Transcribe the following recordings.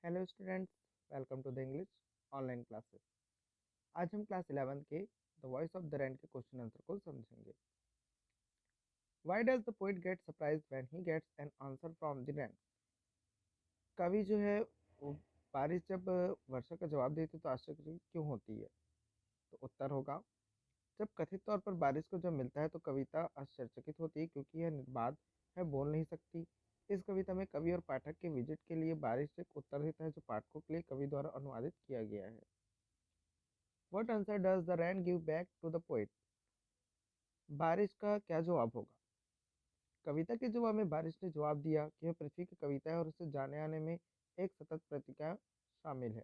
Hello students, welcome to the English online classes. आज हम class 11 के the voice of the rain के question answer को समझेंगे। Why does the poet get surprise when he gets an answer from the rain? कवि जो है वो बारिश जब वर्षा का जवाब देती तो आश्चर्य क्यों होती है? तो उत्तर होगा, जब कथित तौर पर बारिश को जब मिलता है तो कविता आश्चर्यचकित होती है क्योंकि यह निर्बाध है, बोल नहीं सकती। इस कविता में कवि और पाठक के विजिट के लिए बारिश एक उत्तर देता है जो पाठकों के लिए कवि द्वारा अनुवादित किया गया है। What answer does the rain give back to the poet? बारिश का क्या जवाब होगा? कविता के जवाब में बारिश ने जवाब दिया कि वह पृथ्वी की कविता है और उसे जाने आने में एक सतत प्रक्रिया शामिल है।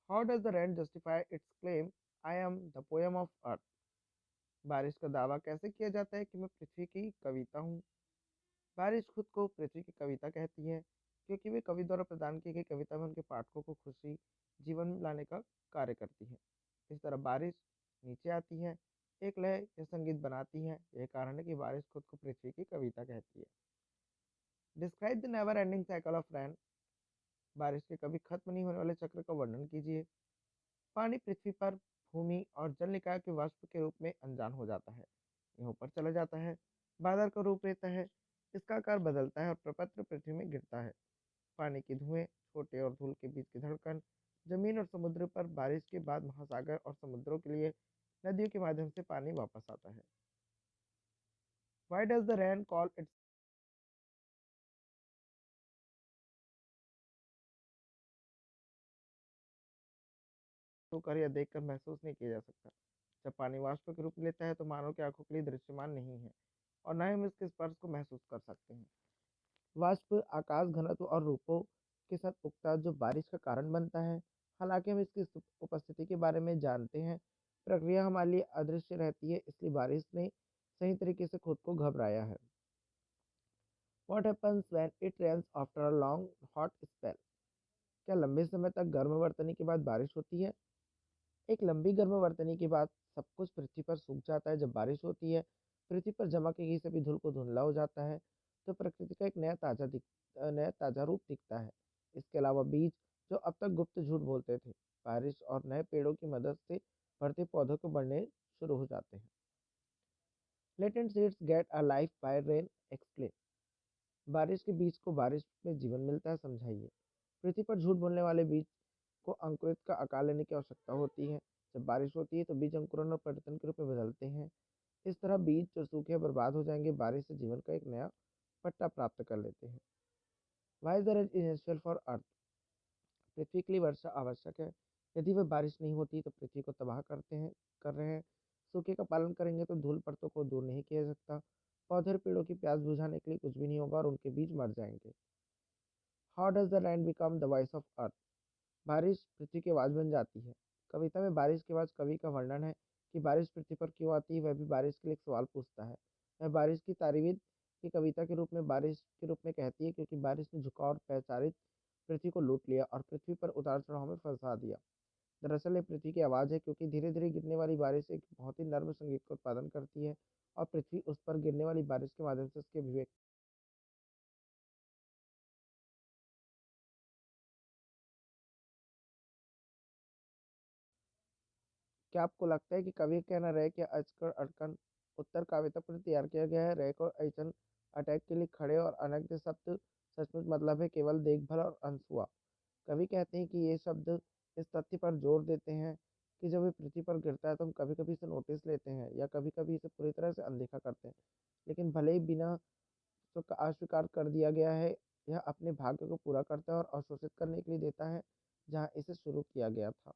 How does the rain justify its claim, I am the poem of earth? बारिश का दावा कैसे किया जाता है कि मैं पृथ्वी की कविता हूँ? बारिश खुद को पृथ्वी की कविता कहती है क्योंकि वे कवि द्वारा प्रदान की गई कविता में उनके पाठकों को खुशी जीवन में लाने का कार्य करती है। इस तरह बारिश नीचे आती है, एक लय या संगीत बनाती है। यह कारण है कि बारिश खुद को पृथ्वी की कविता कहती है। Describe the never ending cycle of rain. बारिश के कभी खत्म नहीं होने वाले चक्र का वर्णन कीजिए। पानी पृथ्वी पर भूमि और जल निकाय के वाष्प के रूप में अनजान हो जाता है। यह ऊपर चला जाता है, बादल का रूप लेता है, इसका आकार बदलता है और प्रपत्र पृथ्वी में गिरता है। पानी की धुएं, छोटे और धूल के बीच की धड़कन, जमीन और समुद्र पर बारिश के बाद महासागर और समुद्रों के लिए नदियों के माध्यम से पानी वापस आता है। Why does the rain call its होकर या देखकर महसूस नहीं किया जा सकता? जब पानी वाष्प के रूप लेता है तो मानव की आंखों के लिए दृश्यमान नहीं है और न ही हम इसके स्पर्श को महसूस कर सकते हैं। वाष्प आकाश घनत्व और रूपों के साथ उगता जो बारिश का कारण बनता है। हालांकि हम इसकी उपस्थिति के बारे में जानते हैं, प्रक्रिया हमारे लिए अदृश्य रहती है, इसलिए बारिश ने सही तरीके से खुद को घबराया है। What happens when it rains after a long hot spell? क्या लंबे समय तक गर्म बरतने के बाद बारिश होती है? एक लंबी गर्म बरतने के बाद सब कुछ पृथ्वी पर सूख जाता है। जब बारिश होती है, पृथ्वी पर जमा की गई सभी धूल को धुंधला हो जाता है, तो प्रकृति का एक नया ताजा रूप दिखता है। इसके अलावा बीज जो अब तक गुप्त झूठ बोलते थे, बारिश और नए पेड़ों की मदद से बढ़ते पौधों को बढ़ने शुरू हो जाते हैं। Latent seeds get a life by rain, explain. बारिश के बीज को बारिश में जीवन मिलता है, समझाइए। पृथ्वी पर झूठ बोलने वाले बीज को अंकुरित का आकार लेने की आवश्यकता होती है। जब बारिश होती है तो बीज अंकुरन और पर्यटन के रूप में बदलते हैं। इस तरह बीज जो सूखे बर्बाद हो जाएंगे, बारिश से जीवन का एक नया पट्टा प्राप्त कर लेते हैं। Why is the rain essential for earth? पृथ्वी के लिए वर्षा आवश्यक है। यदि वह बारिश नहीं होती तो पृथ्वी को तबाह कर रहे हैं। सूखे का पालन करेंगे तो धूल परतों को दूर नहीं किया जा सकता। पौधे और पेड़ों की प्यास बुझाने के लिए कुछ भी नहीं होगा और उनके बीज मर जाएंगे। How does the rain become the voice of earth? बारिश पृथ्वी की आवाज बन जाती है। कविता में बारिश के बाद कवि का वर्णन है कि बारिश पृथ्वी पर क्यों आती है। वह भी बारिश के लिए एक सवाल पूछता है। वह बारिश की तारीफ की कविता के रूप में बारिश के रूप में कहती है क्योंकि बारिश ने झुकाव और पैचारित पृथ्वी को लूट लिया और पृथ्वी पर उतार चढ़ाव में फंसा दिया। दरअसल ये पृथ्वी की आवाज़ है क्योंकि धीरे धीरे गिरने वाली बारिश एक बहुत ही नर्म संगीत का उत्पादन करती है और पृथ्वी उस पर गिरने वाली बारिश के माध्यम से उसके विवेक। क्या आपको लगता है कि कवि का कहना रय के अचकड़ अड़कन उत्तर काव्यता पर तैयार किया गया है? रय और ऐचन अटैक के लिए खड़े और अनग्ध शब्द सचमुच मतलब है केवल देखभाल और अनसुआ। कवि कहते हैं कि ये शब्द इस तथ्य पर जोर देते हैं कि जब ये पृथ्वी पर गिरता है तो हम कभी कभी इसे नोटिस लेते हैं या कभी कभी इसे पूरी तरह से अनदेखा करते हैं। लेकिन भले ही बिना तो अस्वीकार कर दिया गया है, यह अपने भाग्य को पूरा करता है और अवशोषित करने के लिए देता है जहाँ इसे शुरू किया गया था।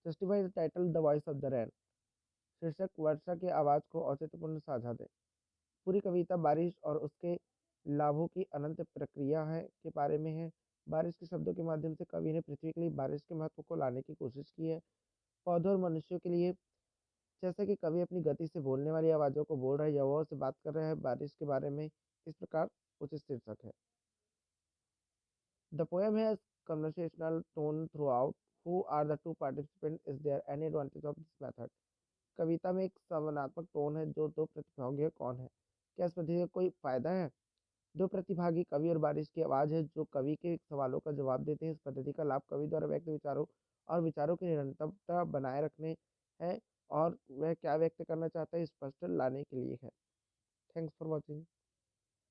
Justify the title the voice of the rain. शीर्षक वर्षा की आवाज को औचित्यपूर्ण साझा दे। पूरी कविता बारिश और उसके लाभों की अनंत प्रक्रिया है के बारे में है। बारिश के शब्दों के माध्यम से कवि ने पृथ्वी के लिए बारिश के महत्व को लाने की कोशिश की है। पौधों और मनुष्यों के लिए, जैसे कि कवि अपनी गति से बोलने वाली आवाज़ों को बोल रहा है या वो से बात कर रहा है बारिश के बारे में, इस प्रकार उचित शीर्षक है। The poem has conversational tone throughout. Who are the two participants? Is there any advantage of this method? कविता में एक संवादात्मक टोन है। जो दो प्रतिभागी हैं कौन है? क्या इस पद्धति का कोई फायदा है? दो प्रतिभागी कवि और बारिश की आवाज़ है जो कवि के सवालों का जवाब देते हैं। इस पद्धति का लाभ कवि द्वारा व्यक्त विचारों और विचारों की निरंतरता बनाए रखने है और वह क्या व्यक्त करना चाहता है स्पष्ट लाने के लिए है। Thanks for watching.